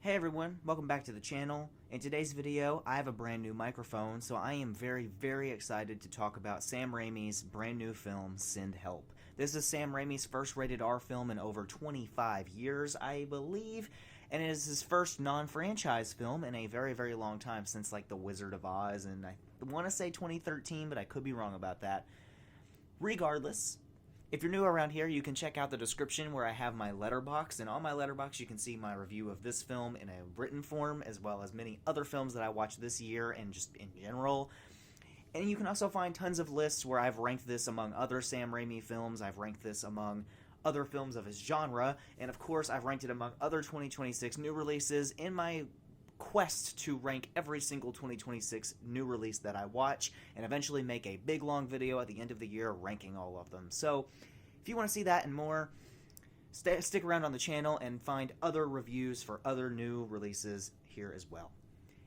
Hey everyone, welcome back to the channel. In today's video, I have a brand new microphone, so I am very excited to talk about Sam Raimi's brand new film, Send Help. This is Sam Raimi's first rated R film in over 25 years, I believe, and it is his first non-franchise film in a very long time since like The Wizard of Oz, and I want to say 2013, but I could be wrong about that. Regardless, if you're new around here, you can check out the description where I have my letterbox, and on my letterbox you can see my review of this film in a written form, as well as many other films that I watched this year and just in general. And you can also find tons of lists where I've ranked this among other Sam Raimi films, I've ranked this among other films of his genre, and of course I've ranked it among other 2026 new releases in my quest to rank every single 2026 new release that I watch and eventually make a big long video at the end of the year ranking all of them. So if you want to see that and more, stick around on the channel and find other reviews for other new releases here as well.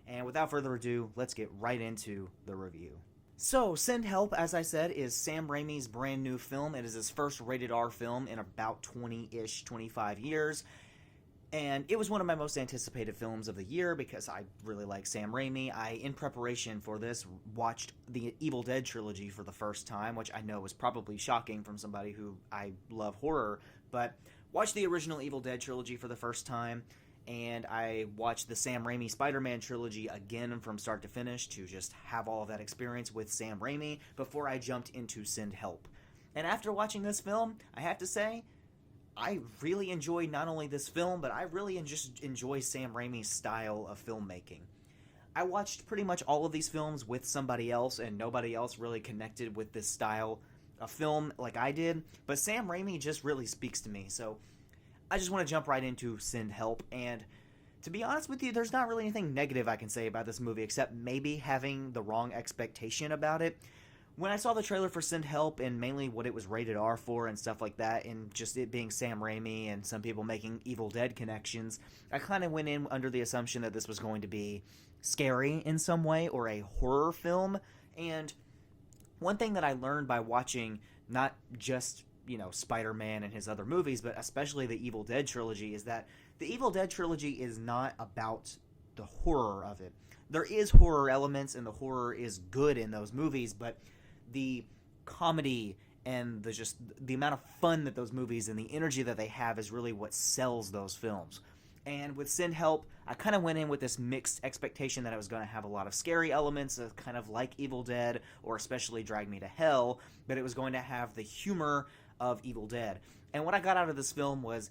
And without further ado, let's get right into the review. So, Send Help, as I said, is Sam Raimi's brand new film. It is his first rated R film in about 20-ish, 25 years. And it was one of my most anticipated films of the year because I really like Sam Raimi. In preparation for this, watched the Evil Dead trilogy for the first time, which I know is probably shocking from somebody who I love horror, but watched the original Evil Dead trilogy for the first time, and I watched the Sam Raimi Spider-Man trilogy again from start to finish to just have all of that experience with Sam Raimi before I jumped into Send Help. And after watching this film, I have to say, I really enjoy not only this film, but I really just enjoy Sam Raimi's style of filmmaking. I watched pretty much all of these films with somebody else, and nobody else really connected with this style of film like I did, but Sam Raimi just really speaks to me, so I just want to jump right into Send Help, and to be honest with you, there's not really anything negative I can say about this movie, except maybe having the wrong expectation about it. When I saw the trailer for Send Help, and mainly what it was rated R for and stuff like that, and just it being Sam Raimi and some people making Evil Dead connections, I kind of went in under the assumption that this was going to be scary in some way, or a horror film. And one thing that I learned by watching not just, Spider-Man and his other movies, but especially the Evil Dead trilogy, is that the Evil Dead trilogy is not about the horror of it. There is horror elements, and the horror is good in those movies, but the comedy and the amount of fun that those movies and the energy that they have is really what sells those films. And with Send Help, I kind of went in with this mixed expectation that I was going to have a lot of scary elements, kind of like Evil Dead, or especially Drag Me to Hell, but it was going to have the humor of Evil Dead. And what I got out of this film was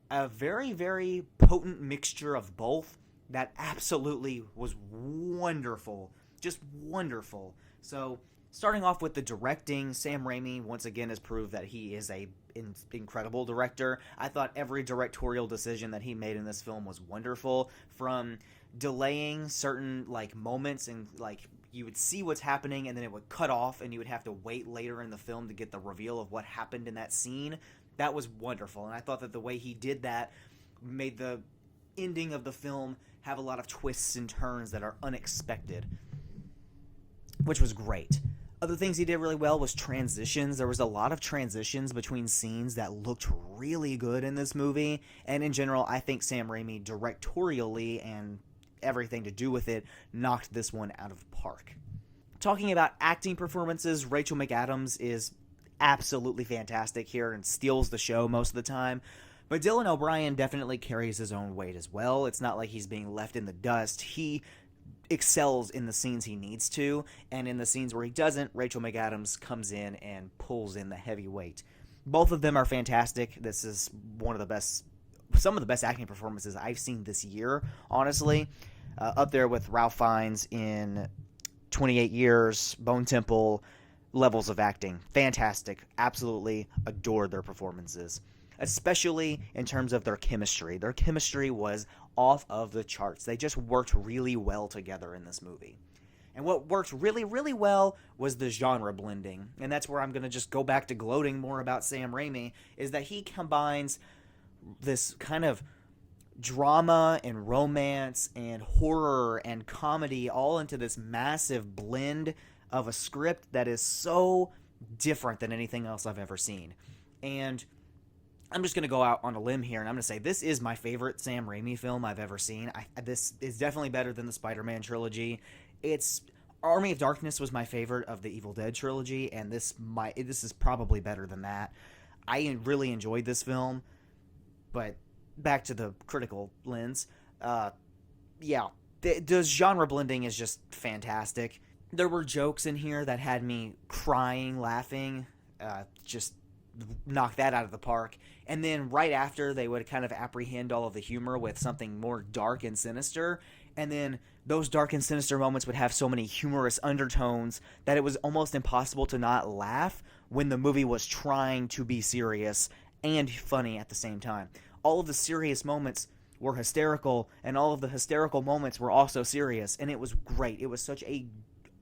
a very potent mixture of both that absolutely was wonderful. Just wonderful. So, starting off with the directing, Sam Raimi once again has proved that he is an incredible director. I thought every directorial decision that he made in this film was wonderful, from delaying certain moments, and you would see what's happening and then it would cut off and you would have to wait later in the film to get the reveal of what happened in that scene. That was wonderful, and I thought that the way he did that made the ending of the film have a lot of twists and turns that are unexpected, which was great. Other things he did really well was transitions. There was a lot of transitions between scenes that looked really good in this movie, and in general, I think Sam Raimi directorially and everything to do with it knocked this one out of the park. Talking about acting performances, Rachel McAdams is absolutely fantastic here and steals the show most of the time. But Dylan O'Brien definitely carries his own weight as well. It's not like he's being left in the dust. He excels in the scenes he needs to, and in the scenes where he doesn't, Rachel McAdams comes in and pulls in the heavy weight. Both of them are fantastic. This is some of the best acting performances I've seen this year, honestly. Up there with Ralph Fiennes in 28 Years, Bone Temple, levels of acting. Fantastic. Absolutely adored their performances, especially in terms of their chemistry. Their chemistry was off of the charts. They just worked really well together in this movie. And what worked really well was the genre blending. And that's where I'm going to just go back to gloating more about Sam Raimi, is that he combines this kind of drama and romance and horror and comedy all into this massive blend of a script that is so different than anything else I've ever seen. And I'm just going to go out on a limb here, and I'm going to say this is my favorite Sam Raimi film I've ever seen. This is definitely better than the Spider-Man trilogy. It's Army of Darkness was my favorite of the Evil Dead trilogy, and this is probably better than that. I really enjoyed this film, but back to the critical lens. Yeah, the genre blending is just fantastic. There were jokes in here that had me crying, laughing, just knock that out of the park. And then right after, they would kind of apprehend all of the humor with something more dark and sinister. And then those dark and sinister moments would have so many humorous undertones that it was almost impossible to not laugh when the movie was trying to be serious and funny at the same time. All of the serious moments were hysterical, and all of the hysterical moments were also serious, and it was great. It was such a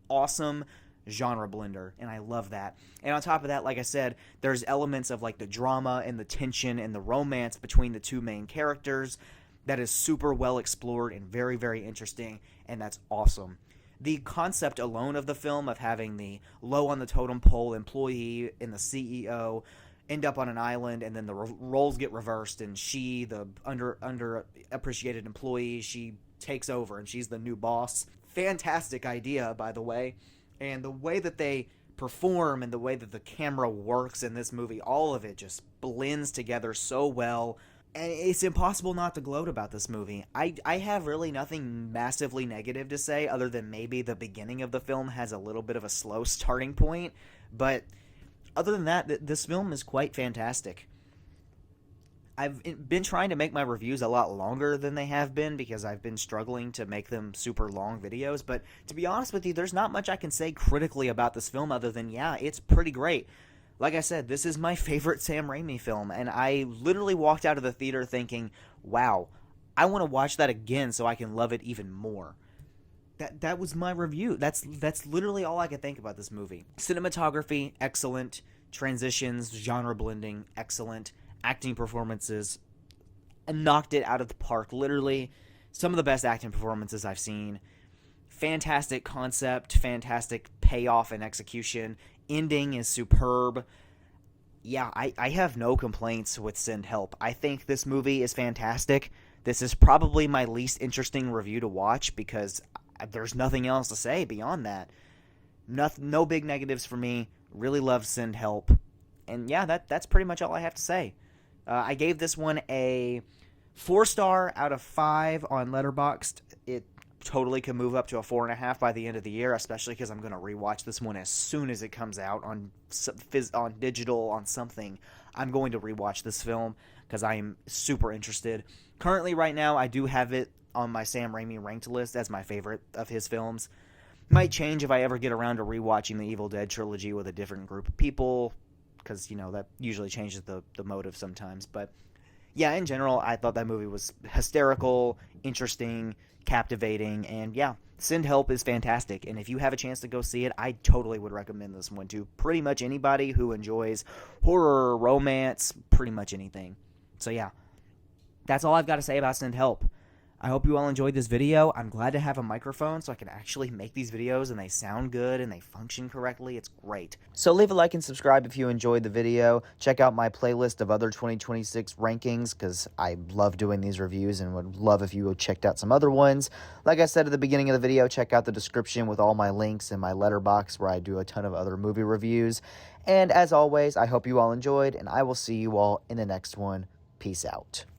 awesome genre blender, and I love that. And on top of that, like I said, there's elements of like the drama and the tension and the romance between the two main characters that is super well explored and very, very interesting, and that's awesome. The concept alone of the film, of having the low on the totem pole employee and the CEO end up on an island, and then the roles get reversed, and she, the underappreciated employee, she takes over, and she's the new boss. Fantastic idea, by the way. And the way that they perform and the way that the camera works in this movie, all of it just blends together so well. And it's impossible not to gloat about this movie. I have really nothing massively negative to say, other than maybe the beginning of the film has a little bit of a slow starting point. But other than that, this film is quite fantastic. I've been trying to make my reviews a lot longer than they have been because I've been struggling to make them super long videos. But to be honest with you, there's not much I can say critically about this film other than, yeah, it's pretty great. Like I said, this is my favorite Sam Raimi film, and I literally walked out of the theater thinking, wow, I want to watch that again so I can love it even more. That was my review. That's literally all I could think about this movie. Cinematography, excellent. Transitions, genre blending, excellent. Acting performances, knocked it out of the park. Literally, some of the best acting performances I've seen. Fantastic concept, fantastic payoff and execution. Ending is superb. Yeah, I have no complaints with Send Help. I think this movie is fantastic. This is probably my least interesting review to watch because there's nothing else to say beyond that. No big negatives for me. Really love Send Help. And yeah, that's pretty much all I have to say. I gave this one a 4-star out of 5 on Letterboxd. It totally can move up to a 4.5 by the end of the year, especially because I'm going to rewatch this one as soon as it comes out on digital, on something. I'm going to rewatch this film because I am super interested. Currently, right now, I do have it on my Sam Raimi ranked list as my favorite of his films. Might change if I ever get around to rewatching the Evil Dead trilogy with a different group of people, because, you know, that usually changes the motive sometimes. But yeah, in general, I thought that movie was hysterical, interesting, captivating, and yeah, Send Help is fantastic. And if you have a chance to go see it, I totally would recommend this one to pretty much anybody who enjoys horror, romance, pretty much anything. So yeah, that's all I've got to say about Send Help. I hope you all enjoyed this video. I'm glad to have a microphone so I can actually make these videos and they sound good and they function correctly. It's great. So leave a like and subscribe if you enjoyed the video. Check out my playlist of other 2026 rankings because I love doing these reviews and would love if you checked out some other ones. Like I said at the beginning of the video, check out the description with all my links and my letterbox where I do a ton of other movie reviews. And as always, I hope you all enjoyed and I will see you all in the next one. Peace out.